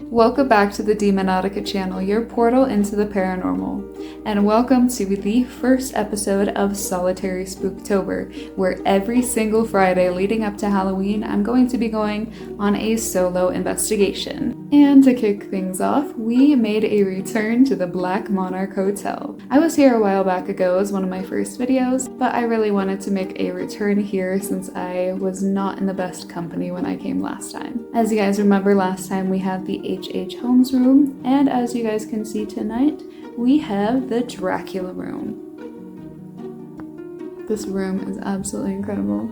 Welcome back to the Demonotica channel, your portal into the paranormal. And welcome to the first episode of Solitary Spooktober, where every single Friday leading up to Halloween, I'm going to be going on a solo investigation. And to kick things off, we made a return to the Black Monarch Hotel. I was here a while back ago as one of my first videos, but I really wanted to make a return here since I was not in the best company when I came last time. As you guys remember, last time we had the H.H. Holmes room, and as you guys can see tonight, we have the Dracula room. This room is absolutely incredible.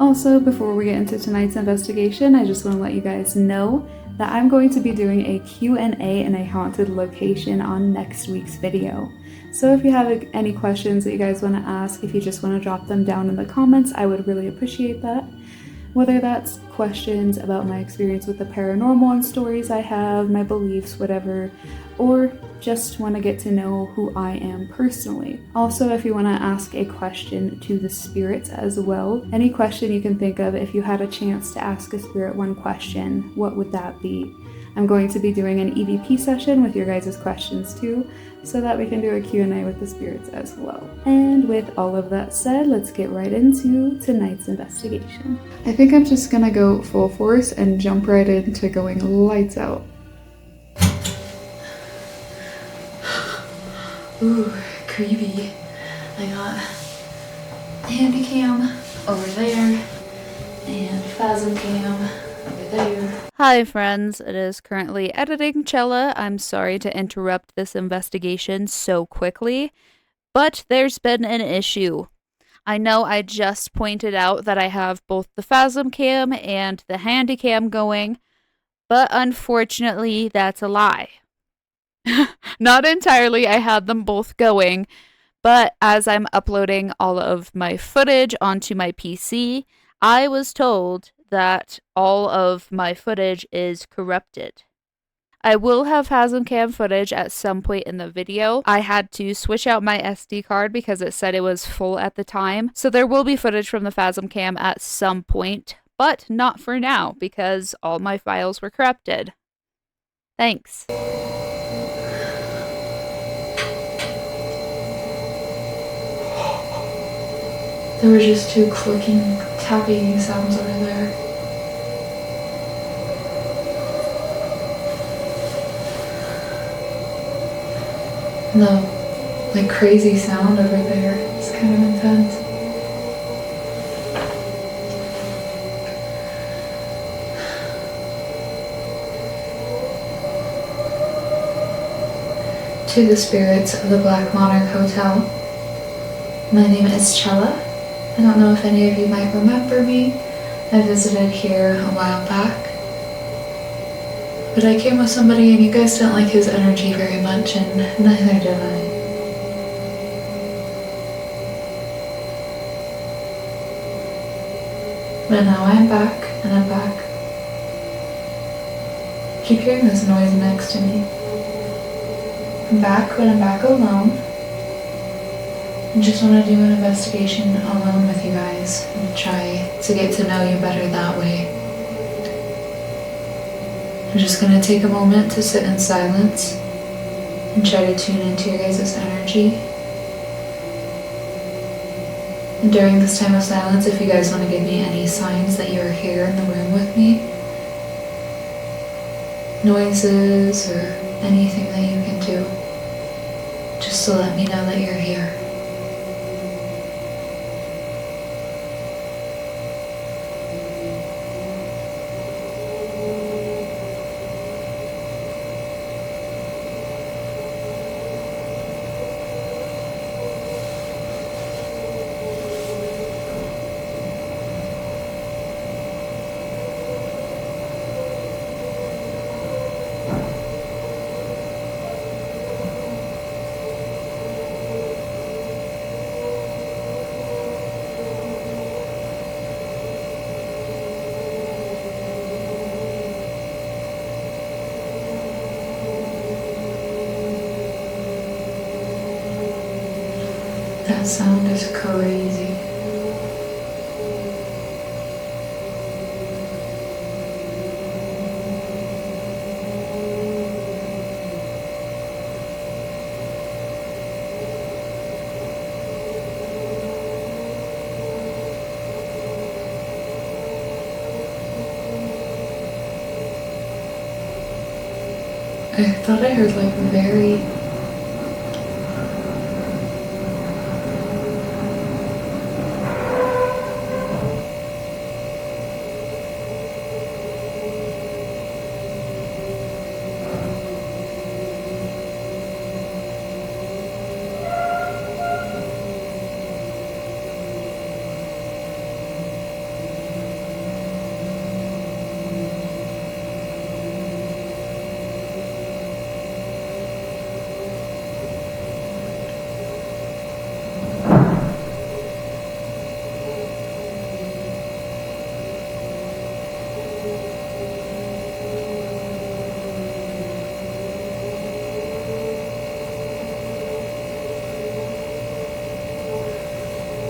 Also, before we get into tonight's investigation, I just want to let you guys know that I'm going to be doing a Q&A in a haunted location on next week's video. So if you have any questions that you guys want to ask, if you just want to drop them down in the comments, I would really appreciate that. Whether that's questions about my experience with the paranormal and stories I have, my beliefs, whatever, or just want to get to know who I am personally. Also, if you want to ask a question to the spirits as well, any question you can think of, if you had a chance to ask a spirit one question, what would that be? I'm going to be doing an EVP session with your guys' questions too, so that we can do a Q&A with the spirits as well. And with all of that said, let's get right into tonight's investigation. I think I'm just gonna go full force and jump right into going lights out. Ooh, creepy. I got handy cam over there and phasm cam over there. Hi friends, it is currently editing Chella. I'm sorry to interrupt this investigation so quickly, but there's been an issue. I know I just pointed out that I have both the phasm cam and the handy cam going, but unfortunately that's a lie. Not entirely, I had them both going, but as I'm uploading all of my footage onto my PC, I was told that all of my footage is corrupted. I will have phasm cam footage at some point in the video. I had to switch out my SD card because it said it was full at the time, so there will be footage from the phasm cam at some point, but not for now because all my files were corrupted. Thanks. There were just two clicking, tapping sounds over there. The like crazy sound over there is kind of intense. To the spirits of the Black Monarch Hotel, my name is Chella. I don't know if any of you might remember me. I visited here a while back. But I came with somebody and you guys didn't like his energy very much, and neither did I. But now I'm back, and I'm back. I keep hearing this noise next to me. I'm back, but I'm back alone. I just want to do an investigation alone with you guys and try to get to know you better that way. I'm just going to take a moment to sit in silence and try to tune into your guys' energy. And during this time of silence, if you guys want to give me any signs that you're here in the room with me, noises or anything that you can do, just to let me know that you're here. That sound is crazy. I thought I heard like very...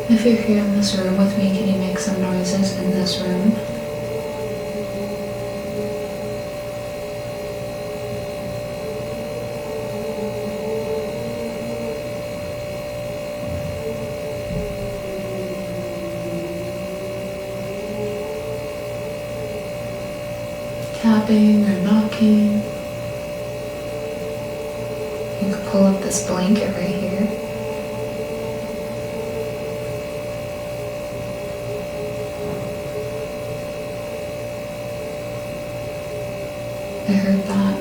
If you're here in this room with me, can you make some noises in this room? Tapping or knocking. You could pull up this blanket right here. I heard that.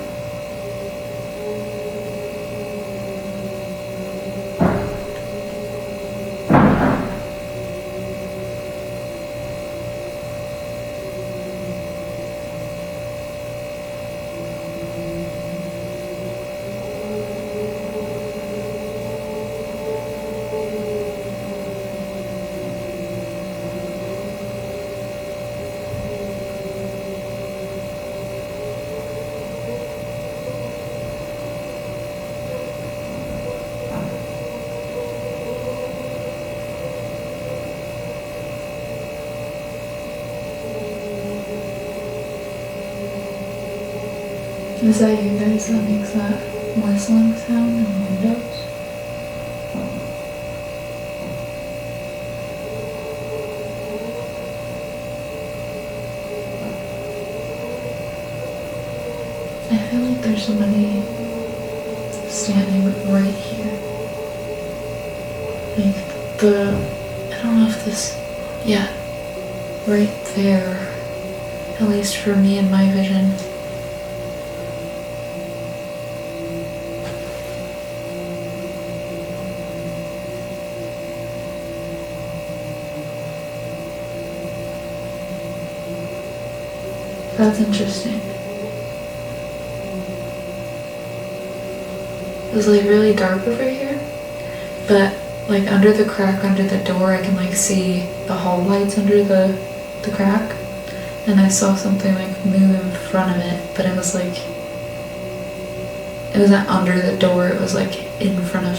Is that you guys that makes that whistling sound in the windows? I feel like there's somebody standing right here. Like I don't know if this, yeah, right there, at least for me in my vision. That's interesting. It's like really dark over here, but like under the crack under the door I can like see the hall lights under the crack, and I saw something like move in front of it, but it was like, it wasn't under the door, it was like in front of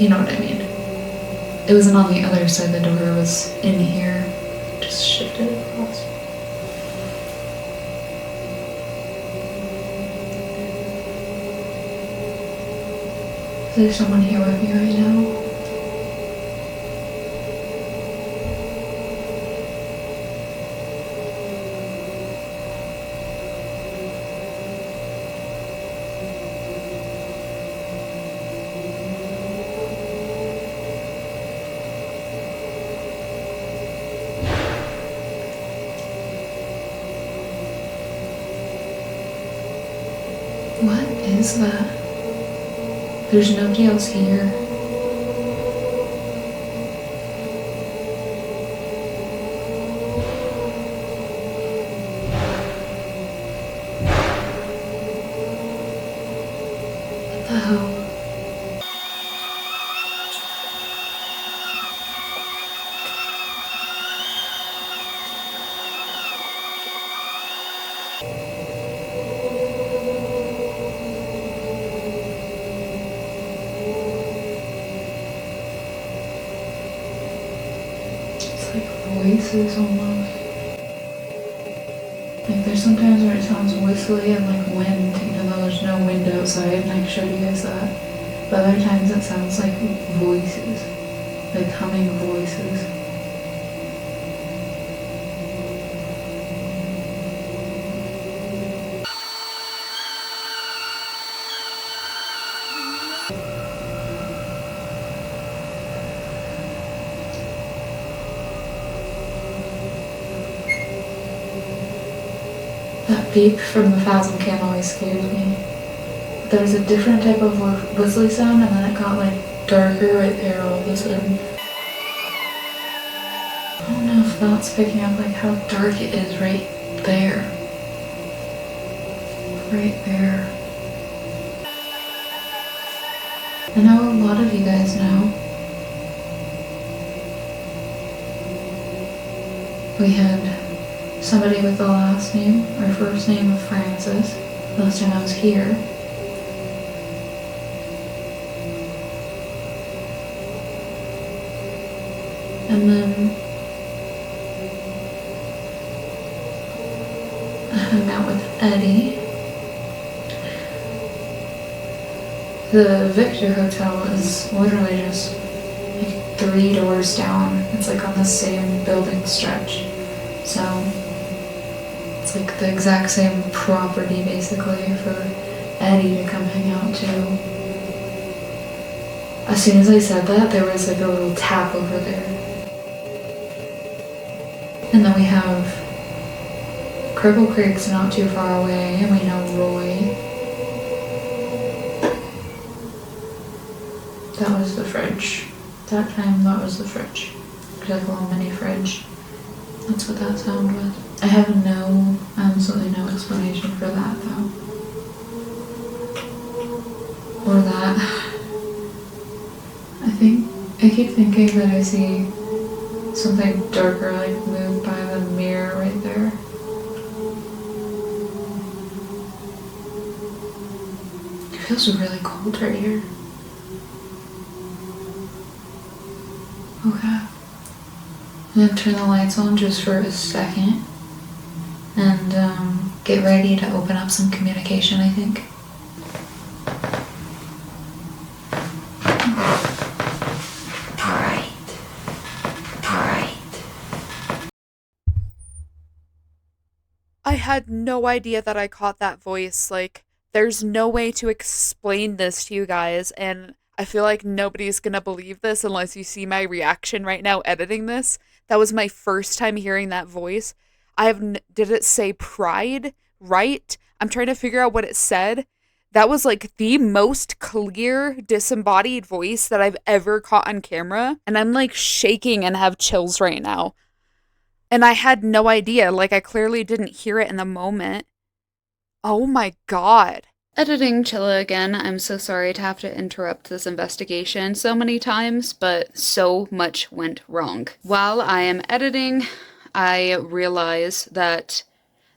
you know what I mean. It wasn't on the other side of the door, it was in here, just shifted across. Is there someone here with me right now? What is that? There's nobody else here. What the hell? Voices almost. Like there's sometimes where it sounds whistly and like wind, even though there's no wind outside, and I showed you guys that. But other times it sounds like voices, like humming voices. That beep from the Phasm cam always scared me. There was a different type of whistly sound, and then it got like darker right there all of a sudden. I don't know if that's picking up like how dark it is right there. Right there. I know a lot of you guys know. We had somebody with the last name, or first name of Francis, last time I was here. And then I hung out with Eddie. The Victor Hotel is literally just like 3 doors down. It's like on the same building stretch. So it's like the exact same property basically for Eddie to come hang out to. As soon as I said that, there was like a little tap over there. And then we have Cripple Creek's not too far away, and we know Roy. That was the fridge. That time, that was the fridge. Like a little mini fridge. That's what that sound was. I have absolutely no explanation for that though. Or that. I keep thinking that I see something darker like move by the mirror right there. It feels really cold right here. Okay. I'm gonna turn the lights on just for a second and get ready to open up some communication, I think. I had no idea that I caught that voice. Like, there's no way to explain this to you guys, and I feel like nobody's gonna believe this unless you see my reaction right now editing this. That was my first time hearing that voice. Did it say pride? Right? I'm trying to figure out what it said. That was like the most clear, disembodied voice that I've ever caught on camera, and I'm like shaking and have chills right now. And I had no idea. Like, I clearly didn't hear it in the moment. Oh my god. Editing Chilla again. I'm so sorry to have to interrupt this investigation so many times, but so much went wrong. While I am editing, I realize that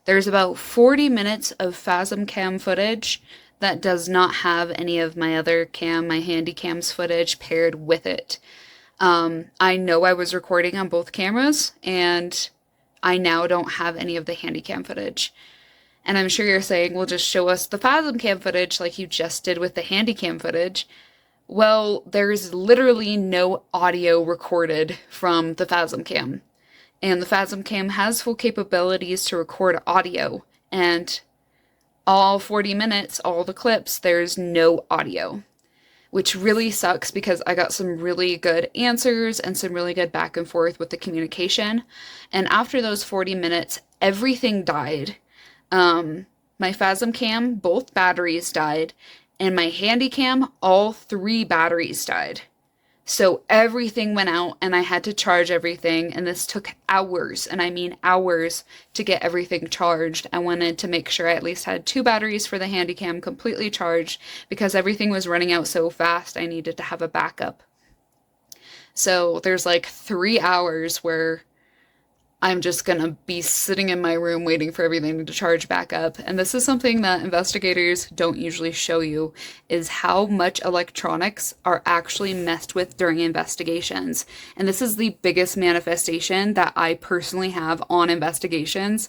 there's about 40 minutes of Phasm cam footage that does not have any of my other my handy cam's footage paired with it. I know I was recording on both cameras, and I now don't have any of the handycam footage. And I'm sure you're saying, well, just show us the Phasm cam footage like you just did with the handycam footage. Well, there's literally no audio recorded from the Phasm cam. And the Phasm cam has full capabilities to record audio. And all 40 minutes, all the clips, there's no audio. Which really sucks because I got some really good answers and some really good back and forth with the communication. And after those 40 minutes, everything died. My Phasm cam, both batteries died, and my Handycam, all 3 batteries died. So everything went out, and I had to charge everything, and this took hours, and I mean hours, to get everything charged. I wanted to make sure I at least had 2 batteries for the Handycam completely charged, because everything was running out so fast, I needed to have a backup. So there's like 3 hours where I'm just gonna be sitting in my room waiting for everything to charge back up. And this is something that investigators don't usually show you, is how much electronics are actually messed with during investigations. And this is the biggest manifestation that I personally have on investigations,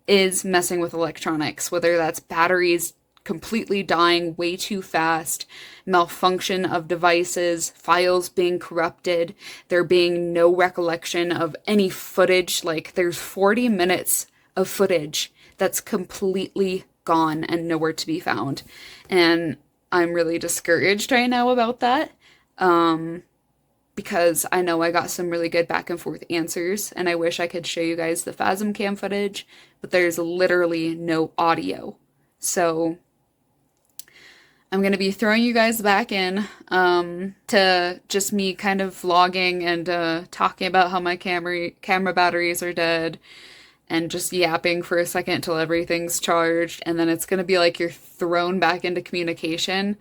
is messing with electronics, whether that's batteries completely dying way too fast, malfunction of devices, files being corrupted, there being no recollection of any footage. Like, there's 40 minutes of footage that's completely gone and nowhere to be found. And I'm really discouraged right now about that. because I know I got some really good back and forth answers, and I wish I could show you guys the Phasm cam footage, but there's literally no audio. So I'm going to be throwing you guys back in to just me kind of vlogging and talking about how my camera batteries are dead and just yapping for a second till everything's charged, and then it's going to be like you're thrown back into communication.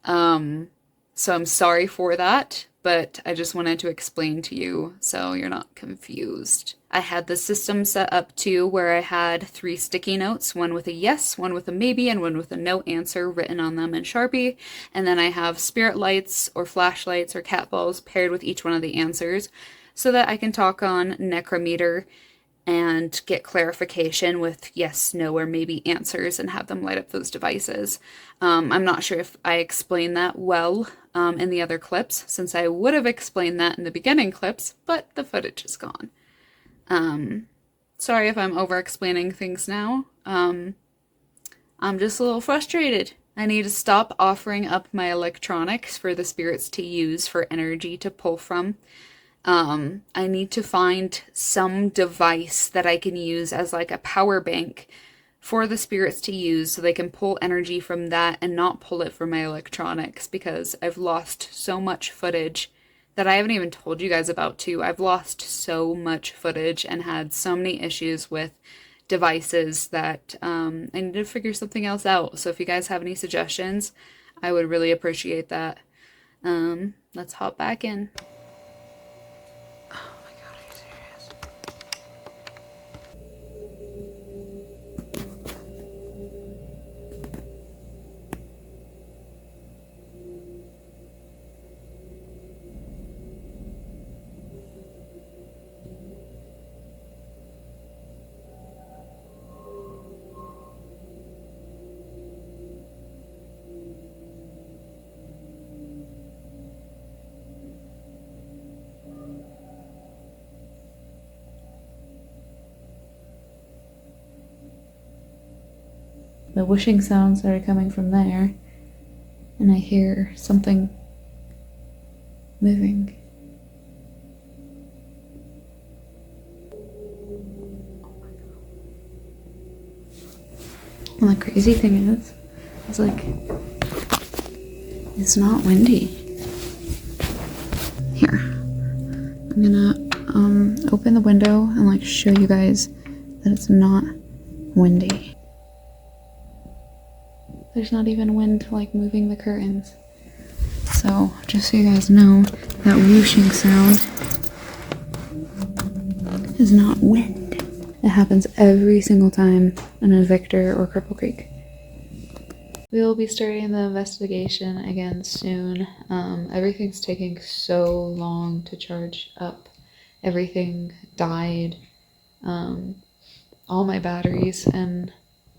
So I'm sorry for that, but I just wanted to explain to you so you're not confused. I had the system set up too where I had 3 sticky notes, one with a yes, one with a maybe, and one with a no answer written on them in Sharpie. And then I have spirit lights or flashlights or cat balls paired with each one of the answers so that I can talk on Necrometer and get clarification with yes, no, or maybe answers and have them light up those devices. I'm not sure if I explained that well in the other clips, since I would have explained that in the beginning clips, but the footage is gone. Sorry if I'm over-explaining things now. I'm just a little frustrated. I need to stop offering up my electronics for the spirits to use for energy to pull from. I need to find some device that I can use as like a power bank for the spirits to use so they can pull energy from that and not pull it from my electronics, because I've lost so much footage that I haven't even told you guys about too. I've lost so much footage and had so many issues with devices that I need to figure something else out. So if you guys have any suggestions, I would really appreciate that. Let's hop back in. The whooshing sounds that are coming from there, and I hear something moving. And the crazy thing is, it's like, it's not windy. Here, I'm gonna open the window and like show you guys that it's not windy. There's not even wind like moving the curtains. So just so you guys know, that whooshing sound is not wind. It happens every single time in a Victor or Cripple Creek. We will be starting the investigation again soon. Everything's taking so long to charge up. Everything died. All my batteries, and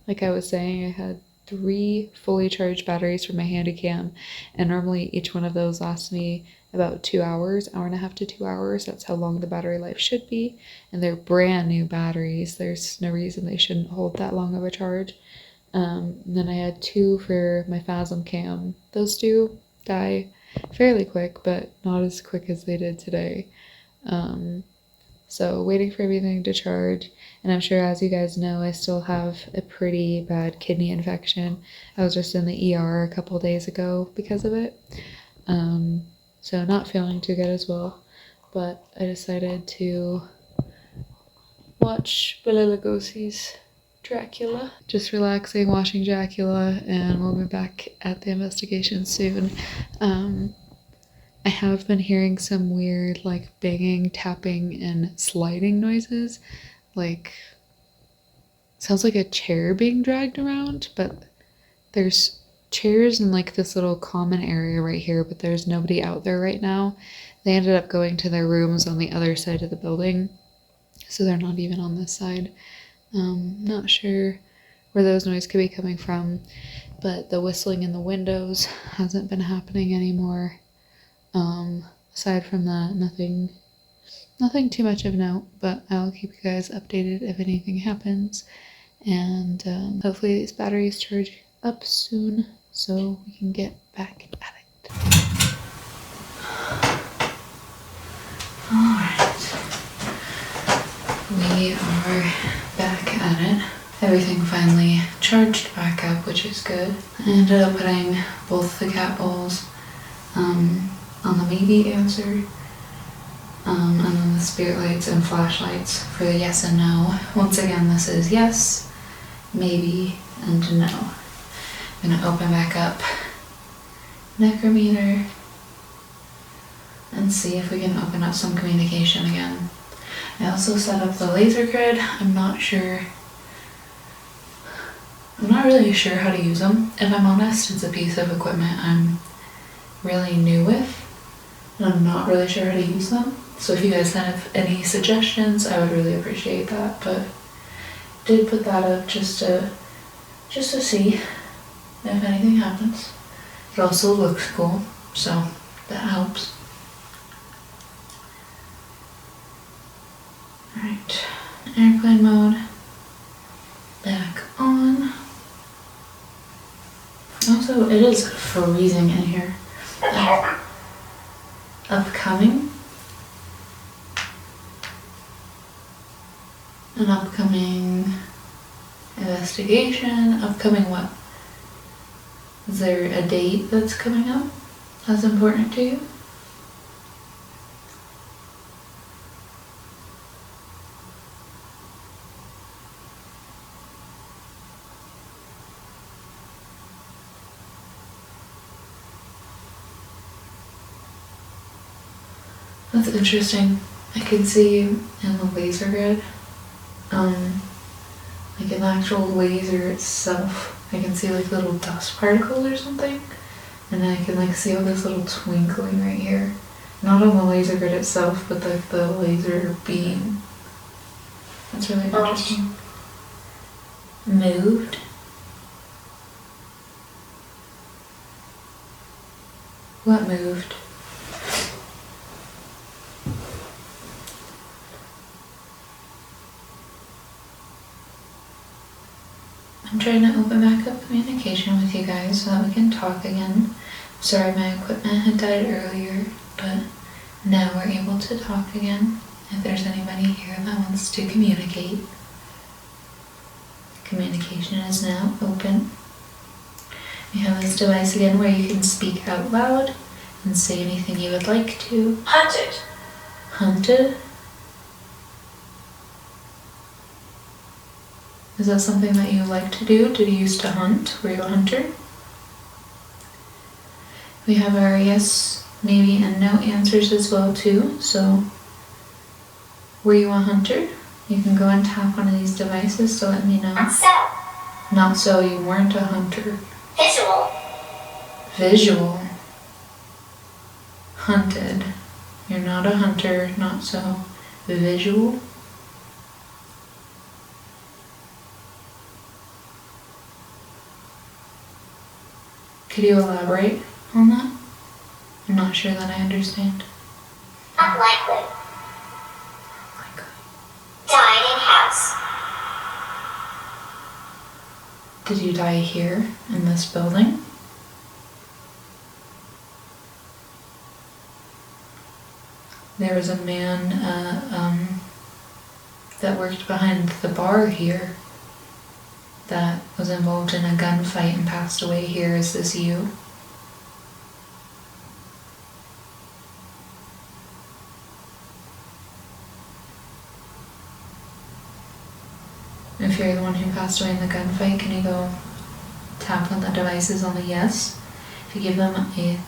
like I was saying, I had 3 fully charged batteries for my Handycam, and normally each one of those lasts me about 2 hours, hour and a half to 2 hours. That's how long the battery life should be, and they're brand new batteries. There's no reason they shouldn't hold that long of a charge. And then I had 2 for my Phasm cam. Those 2 die fairly quick, but not as quick as they did today. So waiting for everything to charge, and I'm sure, as you guys know, I still have a pretty bad kidney infection. I was just in the ER a couple days ago because of it, so not feeling too good as well, but I decided to watch Bela Lugosi's Dracula. Just relaxing, watching Dracula, and we'll be back at the investigation soon. I have been hearing some weird, like, banging, tapping, and sliding noises. Like, sounds like a chair being dragged around, but there's chairs in, like, this little common area right here, but there's nobody out there right now. They ended up going to their rooms on the other side of the building, so they're not even on this side. Not sure where those noises could be coming from, but the whistling in the windows hasn't been happening anymore. Aside from that, nothing too much of note, but I'll keep you guys updated if anything happens, and hopefully these batteries charge up soon so we can get back at it. We are back at it. Everything finally charged back up, which is good. I ended up putting both the cat balls on the maybe answer, and then the spirit lights and flashlights for the yes and no. Once again, this is yes, maybe, and no. I'm gonna open back up Necrometer and see if we can open up some communication again. I also set up the laser grid. I'm not really sure how to use them. If I'm honest, it's a piece of equipment I'm really new with, and I'm not really sure how to use them. So if you guys have any suggestions, I would really appreciate that. But did put that up just to see if anything happens. It also looks cool, so that helps. Alright, airplane mode back on. Also, it is freezing in here. Upcoming. An upcoming investigation. Upcoming what? Is there a date that's coming up that's important to you? That's interesting. I can see in the laser grid, like in the actual laser itself, I can see like little dust particles or something, and then I can like see all this little twinkling right here. Not on the laser grid itself, but like the laser beam. That's really interesting. Moved. What moved? I'm trying to open back up communication with you guys so that we can talk again. Sorry my equipment had died earlier, but now we're able to talk again. If there's anybody here that wants to communicate, communication is now open. We have this device again where you can speak out loud and say anything you would like to. Hunted. Hunted? Is that something that you like to do? Did you used to hunt? Were you a hunter? We have our yes, maybe, and no answers as well too. So, were you a hunter? You can go and tap one of these devices to let me know. Not so. Not so, you weren't a hunter. Visual. Visual. Hunted. You're not a hunter, not so. Visual. Could you elaborate on that? I'm not sure that I understand. Unlikely. Like, Died in house. did you die here in this building? There was a man that worked behind the bar here that was involved in a gunfight and passed away here. Is this you? If you're the one who passed away in the gunfight, can you go tap on the devices on the yes? If you give them a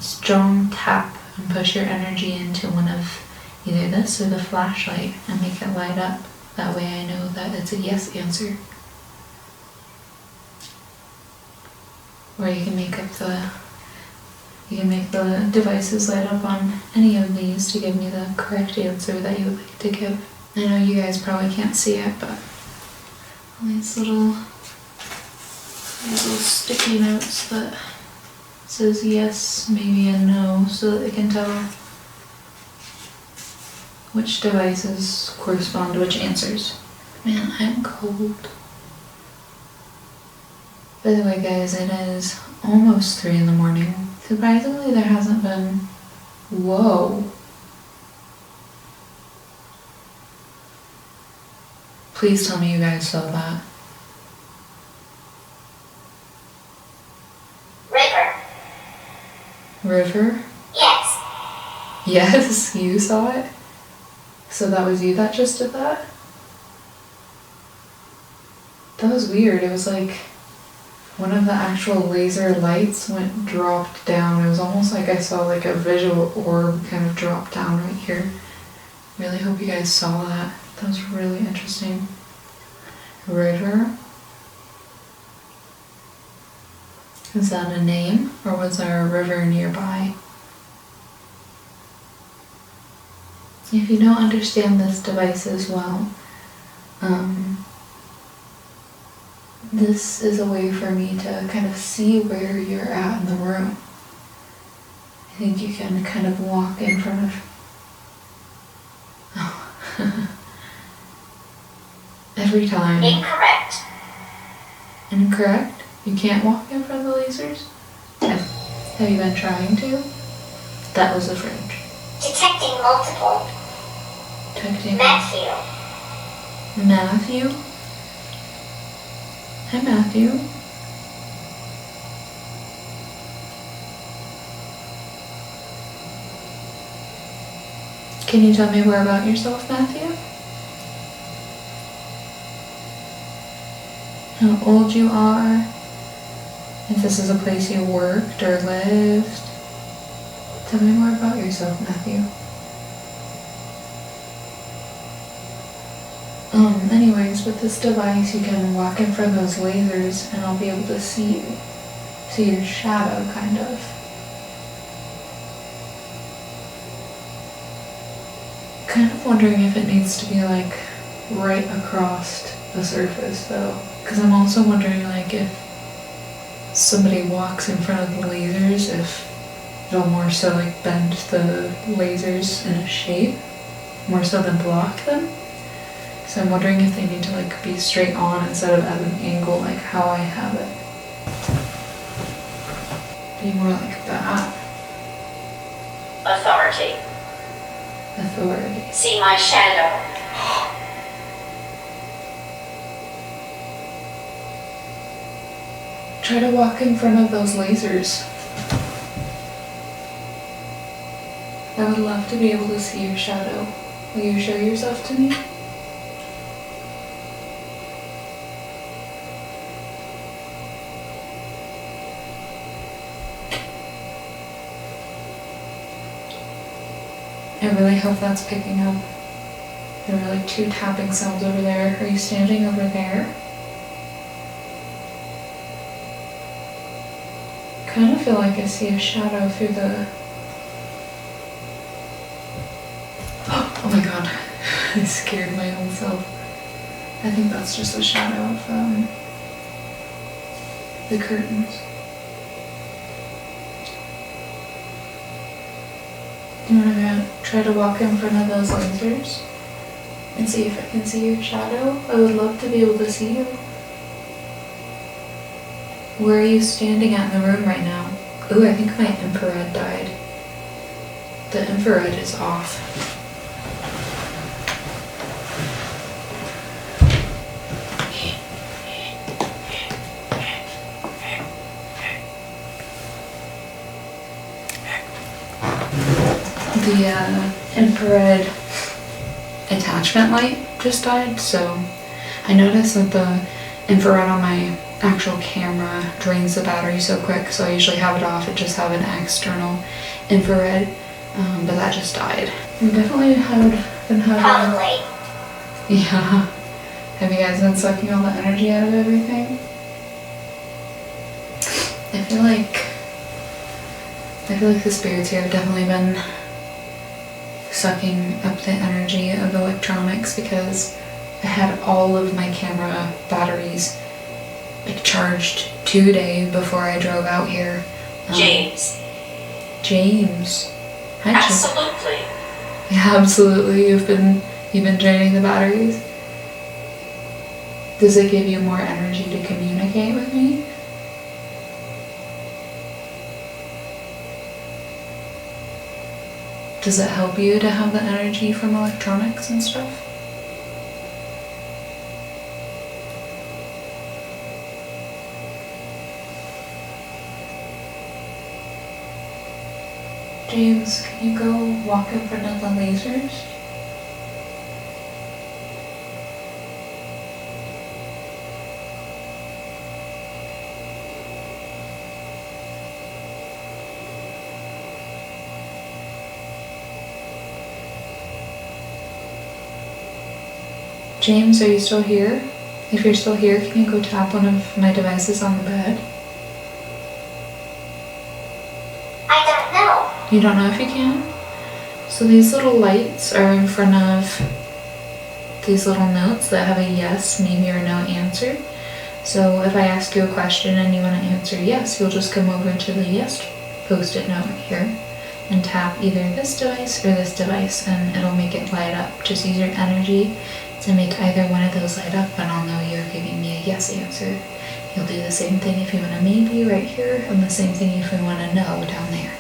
strong tap and push your energy into one of either this or the flashlight and make it light up, that way I know that it's a yes answer. Or you can make the devices light up on any of these to give me the correct answer that you would like to give. I know you guys probably can't see it, but all these little sticky notes that says yes, maybe, and no, so that they can tell which devices correspond to which answers. Man, I'm cold. By the way, guys, it is almost 3 in the morning. Surprisingly, there hasn't been... Whoa. Please tell me you guys saw that. River? Yes. Yes, you saw it? So that was you that just did that? That was weird. It was like one of the actual laser lights dropped down. It was almost like I saw like a visual orb kind of drop down right here. Really hope you guys saw that. That was really interesting. River? Is that a name, or was there a river nearby? If you don't understand this device as well, this is a way for me to kind of see where you're at in the room. I think you can kind of walk in front of... Oh. Every time. Incorrect. Incorrect? You can't walk in front of the lasers? Have you been trying to? That was the fridge. Detecting multiple. Detecting... Matthew. Matthew? Hi, Matthew. Can you tell me more about yourself, Matthew? How old you are? If this is a place you worked or lived? Tell me more about yourself, Matthew. Anyways, with this device you can walk in front of those lasers and I'll be able to see you. See your shadow, kind of. Kind of wondering if it needs to be like right across the surface though. Because I'm also wondering like if somebody walks in front of the lasers, if it'll more so like bend the lasers in a shape, more so than block them. So I'm wondering if they need to like be straight on instead of at an angle like how I have it. Be more like that. Authority. Authority. See my shadow. Try to walk in front of those lasers. I would love to be able to see your shadow. Will you show yourself to me? I really hope that's picking up. There were like 2 tapping sounds over there. Are you standing over there? Kind of feel like I see a shadow through the... Oh my god, I scared my own self. I think that's just a shadow of the curtains. I'm gonna try to walk in front of those lasers and see if I can see your shadow. I would love to be able to see you. Where are you standing at in the room right now? Ooh, I think my infrared died. The infrared is off. The infrared attachment light just died, so I noticed that the infrared on my actual camera drains the battery so quick, so I usually have it off and just have an external infrared, but that just died. We definitely have been having... Probably. Yeah. Have you guys been sucking all the energy out of everything? I feel like the spirits here have definitely been sucking up the energy of electronics because I had all of my camera batteries like charged today before I drove out here. James. James. Hi, James. Absolutely. Yeah, absolutely. You've been draining the batteries. Does it give you more energy to communicate with me? Does it help you to have the energy from electronics and stuff? James, can you go walk in front of the lasers? James, are you still here? If you're still here, can you go tap one of my devices on the bed? I don't know. You don't know if you can? So these little lights are in front of these little notes that have a yes, maybe, or no answer. So if I ask you a question and you want to answer yes, you'll just come over to the yes post-it note here and tap either this device or this device, and it'll make it light up. Just use your energy to make either one of those light up, and I'll know you're giving me a yes answer. You'll do the same thing if you want a maybe right here, and the same thing if you want a no down there.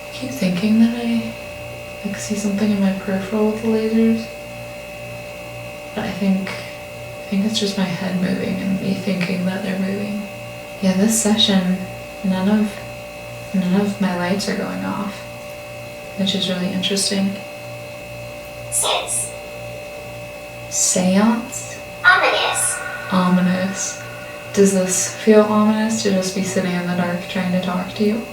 I keep thinking that I see something in my peripheral with the lasers, but I think it's just my head moving and me thinking that they're moving. Yeah, this session, none of my lights are going off, which is really interesting. Seance? Ominous. Ominous. Does this feel ominous to just be sitting in the dark trying to talk to you?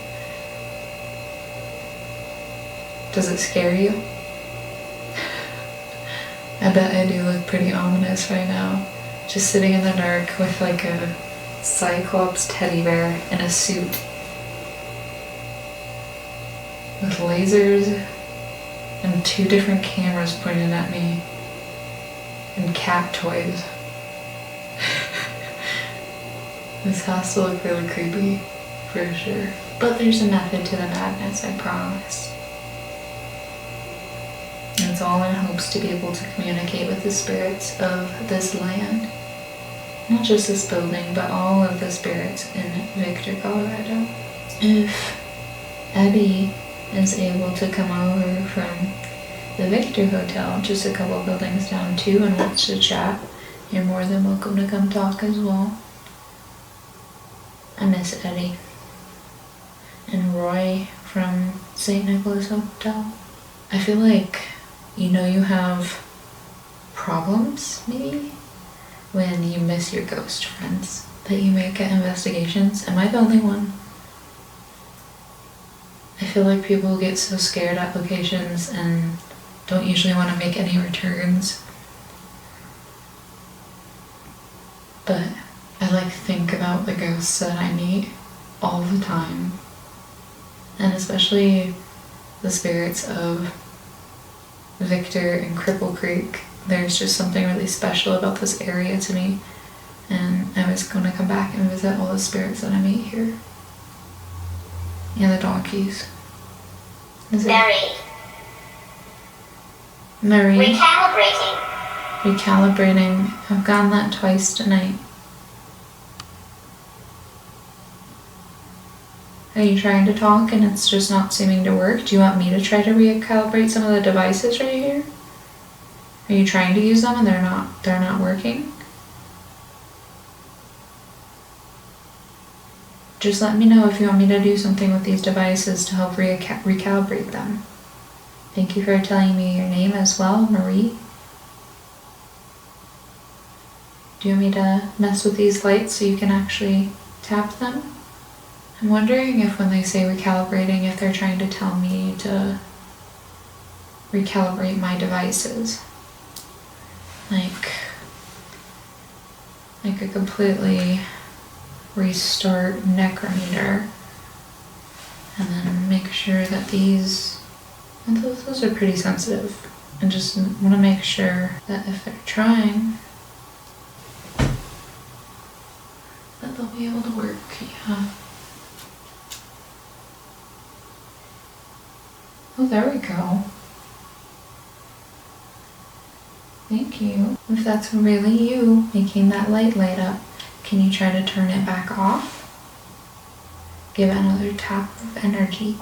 Does it scare you? I bet I do look pretty ominous right now. Just sitting in the dark with like a Cyclops teddy bear in a suit. With lasers and 2 different cameras pointed at me. And cat toys. This has to look really creepy, for sure. But there's a method to the madness, I promise. It's all in hopes to be able to communicate with the spirits of this land. Not just this building, but all of the spirits in Victor, Colorado. If Eddie is able to come over from the Victor Hotel, just a couple buildings down too, and wants to chat, you're more than welcome to come talk as well. I miss Eddie. And Roy from St. Nicholas Hotel. I feel like you have problems, maybe, when you miss your ghost friends that you make at investigations. Am I the only one? I feel like people get so scared at locations and don't usually want to make any returns. But I like think about the ghosts that I meet all the time. And especially the spirits of Victor and Cripple Creek. There's just something really special about this area to me. And I was going to come back and visit all the spirits that I meet here. And the donkeys. Marie. Recalibrating. I've gotten that twice tonight. Are you trying to talk and it's just not seeming to work? Do you want me to try to recalibrate some of the devices right here? Are you trying to use them and they're not working? Just let me know if you want me to do something with these devices to help recalibrate them. Thank you for telling me your name as well, Marie. Do you want me to mess with these lights so you can actually tap them? I'm wondering if when they say recalibrating, if they're trying to tell me to recalibrate my devices. Like a completely restart necrometer. And then make sure that these, and those are pretty sensitive. And just want to make sure that if they're trying, that they'll be able to work, yeah. Oh, there we go. Thank you. If that's really you making that light up, can you try to turn it back off? Give it another tap of energy.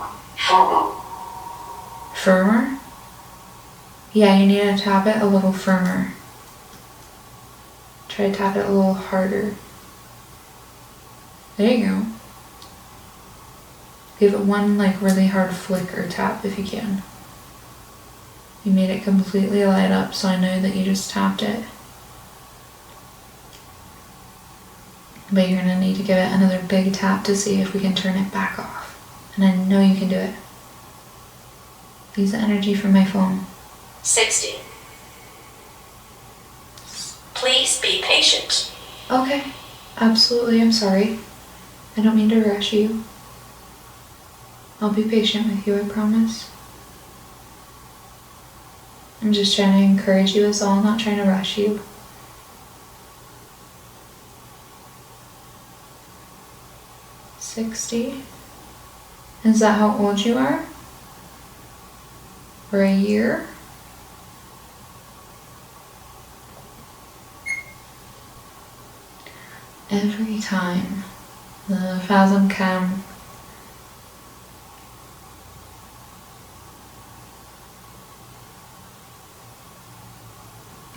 Firmer? Yeah, you need to tap it a little firmer. Try to tap it a little harder. There you go. Give it one like really hard flick or tap if you can. You made it completely light up, so I know that you just tapped it. But you're gonna need to give it another big tap to see if we can turn it back off. And I know you can do it. Use the energy from my phone. 60. Please be patient. Okay, absolutely, I'm sorry. I don't mean to rush you. I'll be patient with you, I promise. I'm just trying to encourage you is all, I'm not trying to rush you. $60. Is that how old you are? For a year? Every time the Phasm cam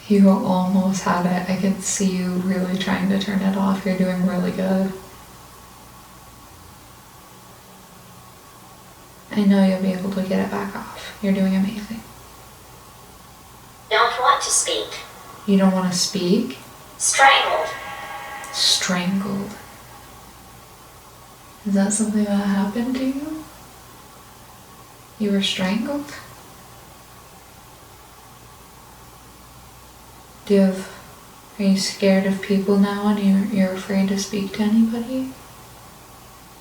you almost had it. I could see you really trying to turn it off. You're doing really good. I know you'll be able to get it back off. You're doing amazing. Don't want to speak. You don't want to speak? Strangled. Strangled. Is that something that happened to you? You were strangled? Are you scared of people now and you're afraid to speak to anybody?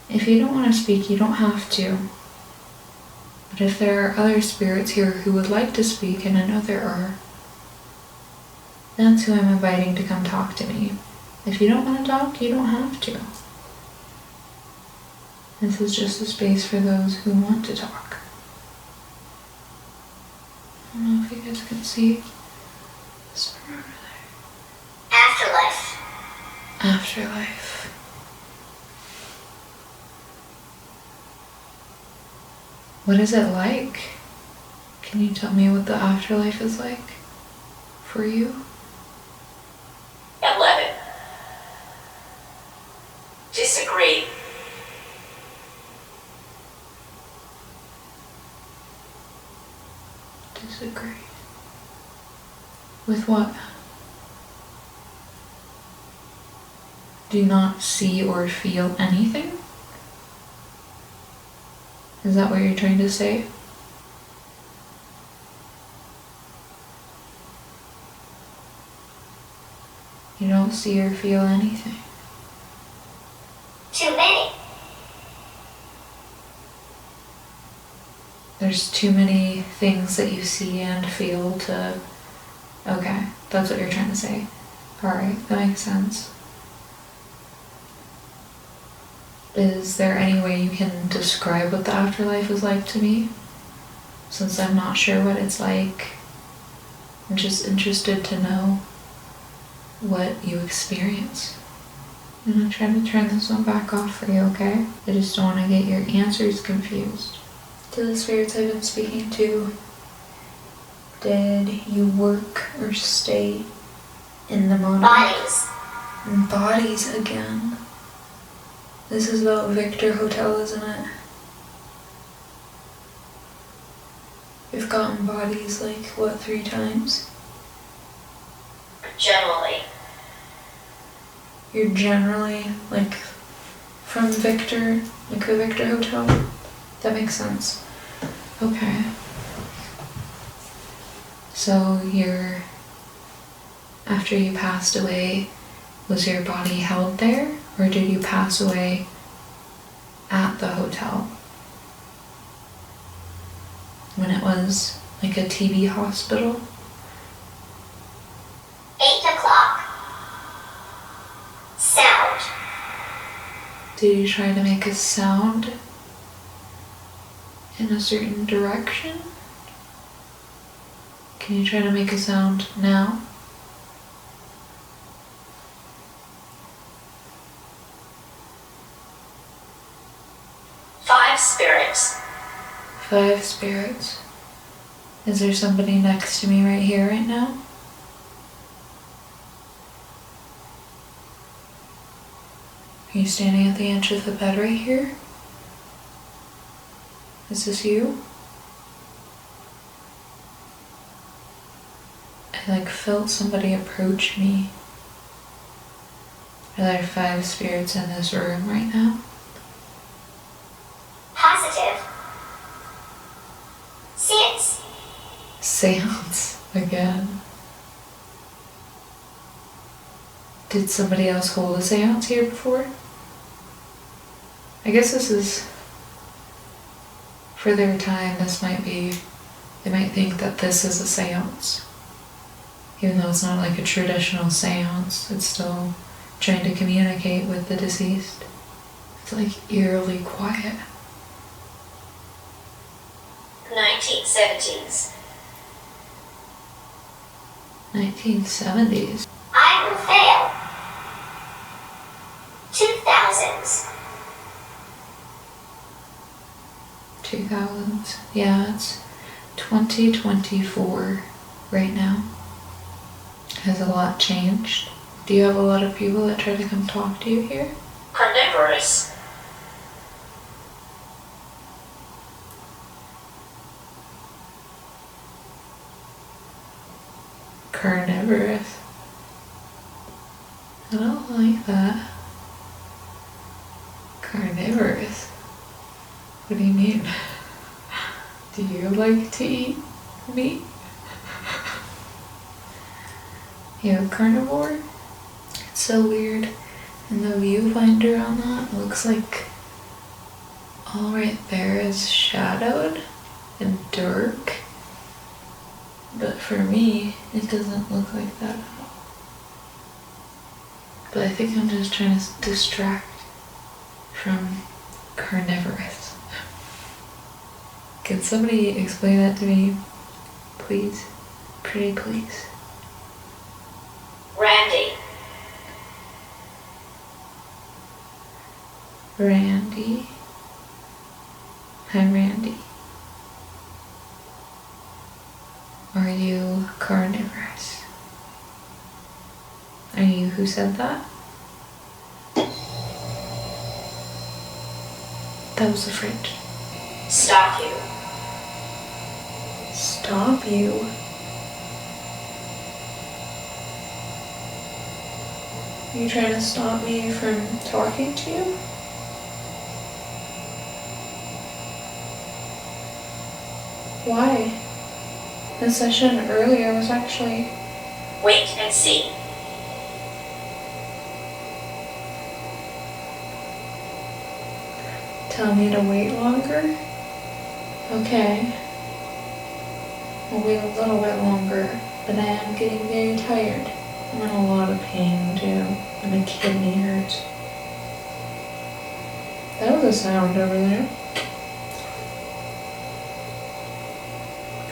If you don't want to speak, you don't have to. But if there are other spirits here who would like to speak, and I know there are, that's who I'm inviting to come talk to me. If you don't want to talk, you don't have to. This is just a space for those who want to talk. I don't know if you guys can see. Over there. Afterlife. Afterlife. What is it like? Can you tell me what the afterlife is like for you? 11. Disagree. Disagree. With what? Do you not see or feel anything? Is that what you're trying to say? You don't see or feel anything. Too many. There's too many things that you see and feel to... Okay, that's what you're trying to say. Alright, that makes sense. Is there any way you can describe what the afterlife is like to me? Since I'm not sure what it's like, I'm just interested to know what you experience. I'm gonna try to turn this one back off for you, okay? I just don't want to get your answers confused. To the spirits I've been speaking to, did you work or stay in the monarch? Bodies. Bodies again. This is about Victor Hotel, isn't it? You've gotten bodies like, what, 3 times? Generally. You're generally, like, from Victor, like the Victor Hotel? That makes sense. Okay. So after you passed away, was your body held there? Or did you pass away at the hotel? When it was like a TB hospital? 8 o'clock. Sound. Did you try to make a sound in a certain direction? Can you try to make a sound now? Spirits. 5 spirits. Is there somebody next to me right here, right now? Are You standing at the edge of the bed right here? Is this you? I like felt somebody approach me. Are there 5 spirits in this room right now? Positive. Six. Seance again. Did somebody else hold a seance here before? I guess this is, for their time, this might be, they might think that this is a seance. Even though it's not like a traditional seance, it's still trying to communicate with the deceased. It's like eerily quiet. 1970s. 1970s. I will fail. 2000s. 2000s. Yeah, it's 2024 right now. Has a lot changed? Do you have a lot of people that try to come talk to you here? Carnivorous. Carnivorous. I don't like that. Carnivorous. What do you mean? Do you like to eat meat? You a carnivore? It's so weird. And the viewfinder on that looks like all right there is shadowed and dark. But for me, it doesn't look like that at all. But I think I'm just trying to distract from carnivorous. Can somebody explain that to me, please? Pretty please. Randy. Randy. Hi, Randy. Are you carnivorous? Are you who said that? That was the fridge. Stop you. Stop you? Are you trying to stop me from talking to you? Why? The session earlier was actually... Wait and see. Tell me to wait longer? Okay. I'll wait a little bit longer, but I am getting very tired. I'm in a lot of pain too, and my kidney hurts. That was a sound over there.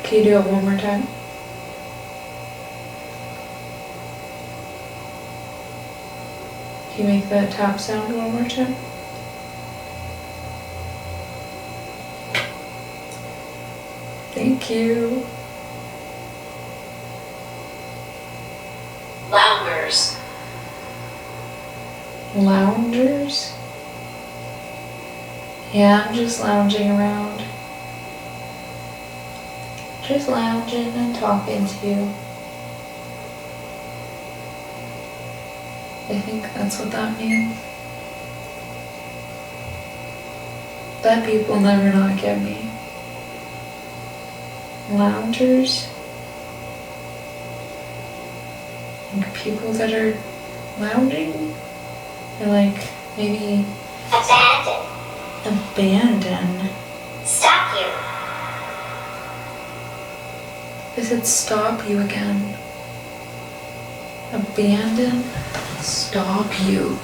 Can you do it one more time? Can you make that tap sound one more time? Thank you. Loungers. Loungers? Yeah, I'm just lounging around. Just lounging and talking to you. I think that's what that means. That people never not get me. Loungers? Like people that are lounging? Or like maybe Abandon. abandon. Stop you. I said stop you again. Abandon? Stop you.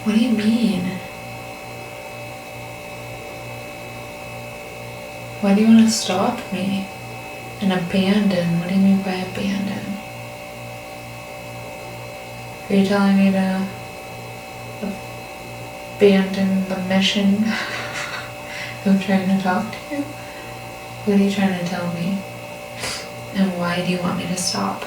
What do you mean? Why do you want to stop me? And abandon? What do you mean by abandon? Are you telling me to abandon the mission of trying to talk to you? What are you trying to tell me? And why do you want me to stop?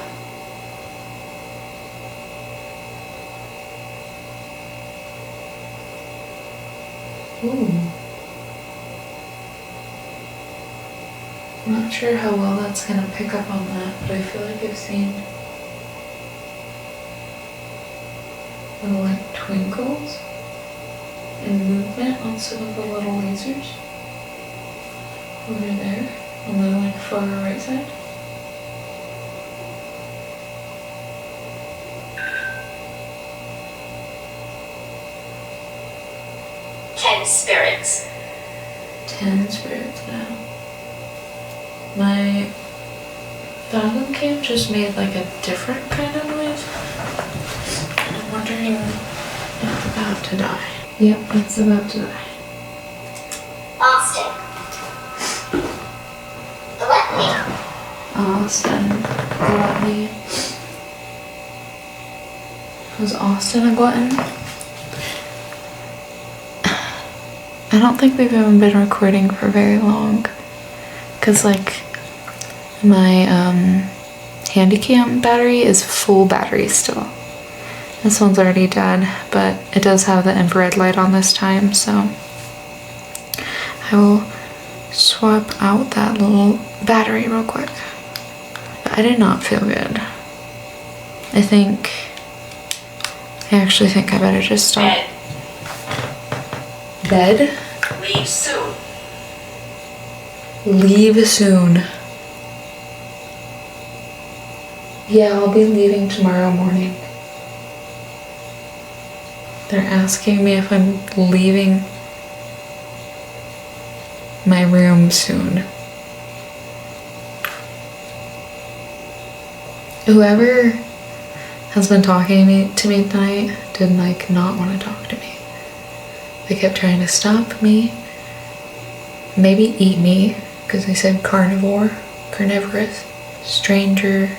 Ooh. I'm not sure how well that's gonna pick up on that, but I feel like I've seen little like twinkles and movement on some of the little lasers over there on the like far right side. Spirits. 10 spirits now. My Fathom cam just made like a different kind of noise. And I'm wondering if it's about to die. Yep, it's about to die. Austin. Gluttony. Austin. Gluttony. Was Austin a glutton? I don't think we've even been recording for very long. Cause like my Handycam battery is full battery still. This one's already dead, but it does have the infrared light on this time, so I will swap out that little battery real quick. I did not feel good. I actually think I better just stop. Bed? Leave soon. Leave soon. Yeah, I'll be leaving tomorrow morning. They're asking me if I'm leaving my room soon. Whoever has been talking to me tonight did like not want to talk to me. They kept trying to stop me, maybe eat me, because they said carnivorous, stranger.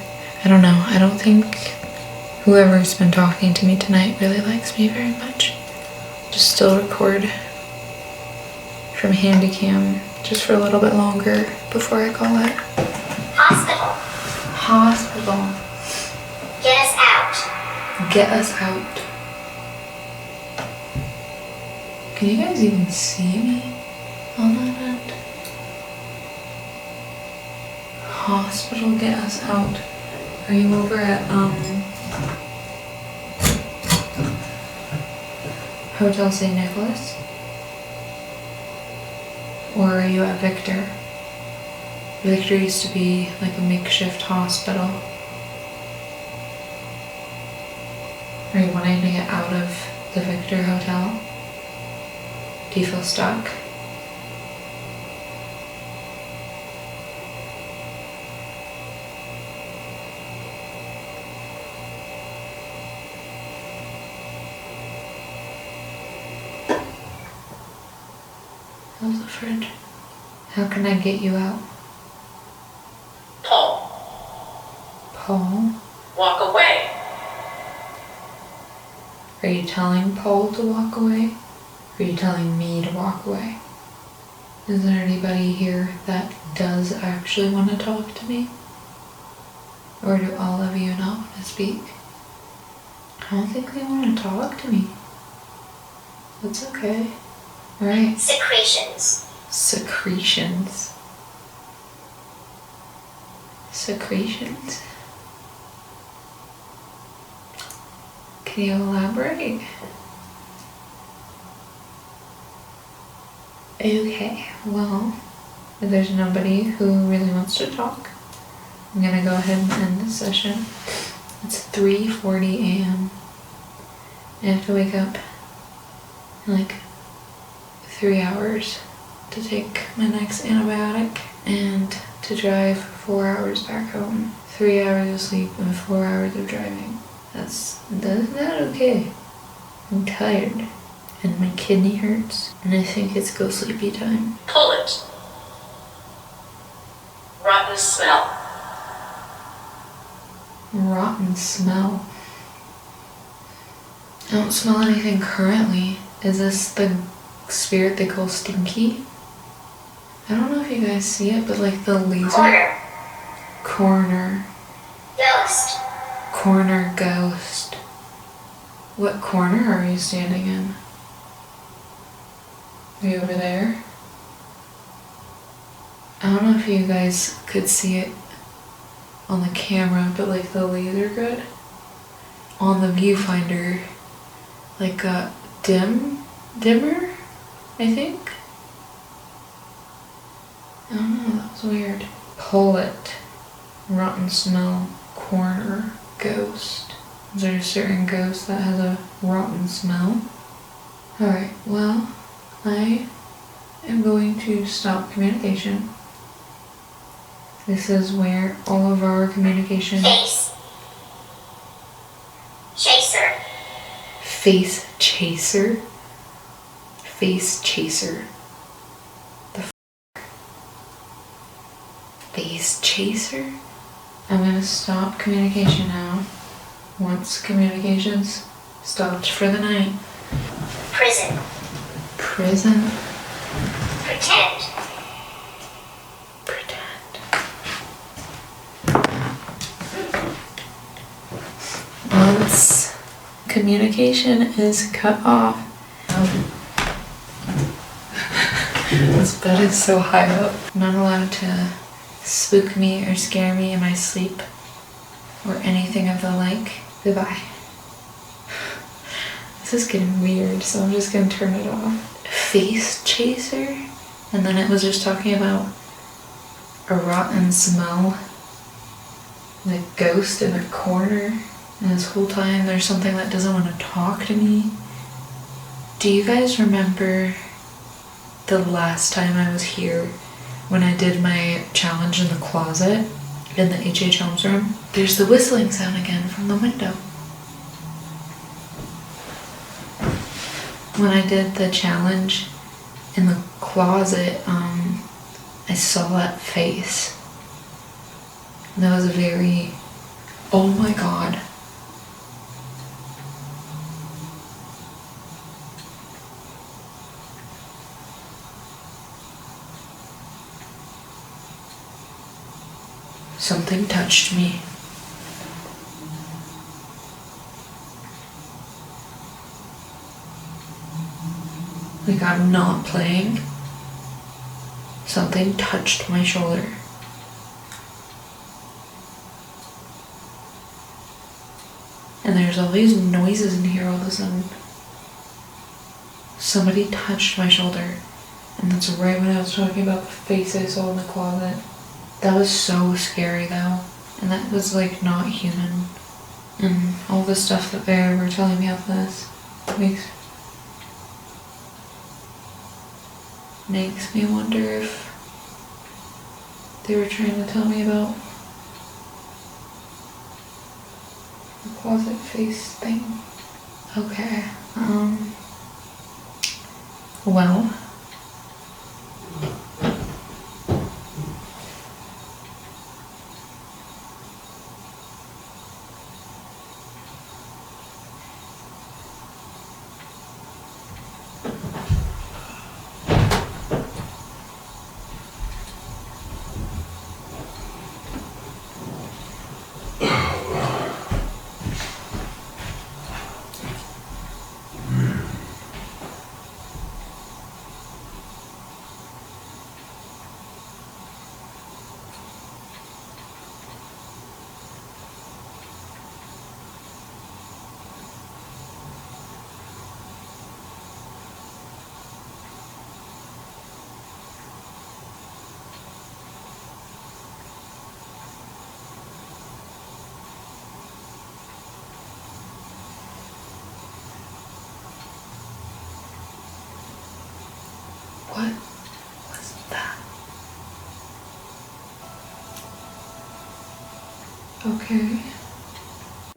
I don't know. I don't think whoever's been talking to me tonight really likes me very much. Just still record from Handycam just for a little bit longer before I call it. Hospital. Hospital. Get us out. Get us out. Can you guys even see me on that end? Hospital, get us out. Are you over at Hotel St. Nicholas? Or are you at Victor? Victor used to be like a makeshift hospital. Are you wanting to get out of the Victor Hotel? Do you feel stuck? How's the fridge? How can I get you out? Paul. Paul? Walk away. Are you telling Paul to walk away? Or are you telling me to walk away? Is there anybody here that does actually want to talk to me? Or do all of you not want to speak? I don't think they want to talk to me. That's okay. Right. Secretions. Secretions. Secretions. Can you elaborate? Okay, well, if there's nobody who really wants to talk, I'm gonna go ahead and end this session. It's 3:40 a.m. I have to wake up in like 3 hours to take my next antibiotic and to drive 4 hours back home. 3 hours of sleep and 4 hours of driving. That's not okay. I'm tired and my kidney hurts and I think it's go sleepy time. Pull it. Rotten smell. Rotten smell. I don't smell anything currently. Is this the spirit they call Stinky? I don't know if you guys see it, but like the laser... Corner. Ghost. Corner ghost. What corner are you standing in? Way over there. I don't know if you guys could see it on the camera, but like the laser grid on the viewfinder like got dimmer, I think. I don't know, that was weird. Pull it. Rotten smell. Corner. Ghost. Is there a certain ghost that has a rotten smell? Alright, well, I am going to stop communication. This is where all of our communication... Face. Chaser. Face chaser? Face chaser. The f***? Face chaser? I'm gonna stop communication now. Once communication's stopped for the night. Prison. Prison? Pretend. Once communication is cut off. This bed is so high up. I'm not allowed to spook me or scare me in my sleep or anything of the like. Goodbye. This is getting weird, so I'm just gonna turn it off. Face chaser? And then it was just talking about a rotten smell. And a ghost in a corner. And this whole time there's something that doesn't want to talk to me. Do you guys remember the last time I was here when I did my challenge in the closet in the H.H. Holmes room? There's the whistling sound again from the window. When I did the challenge in the closet, I saw that face. And that was a very, oh my god. Something touched me. Like I'm not playing. Something touched my shoulder. And there's all these noises in here all of a sudden. Somebody touched my shoulder. And that's right when I was talking about the face I saw in the closet. That was so scary though. And that was like not human. And all the stuff that they were telling me of this makes me wonder if they were trying to tell me about the closet face thing. Okay, well, what was that? Okay.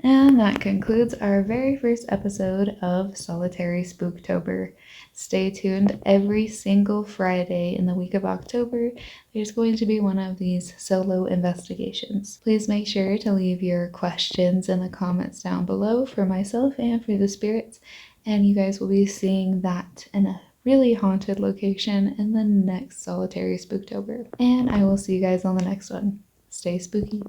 And that concludes our very first episode of Solitary Spooktober. Stay tuned. Every single Friday in the week of October, there's going to be one of these solo investigations. Please make sure to leave your questions in the comments down below for myself and for the spirits, and you guys will be seeing that in a really haunted location in the next Solitary Spooktober. And I will see you guys on the next one. Stay spooky.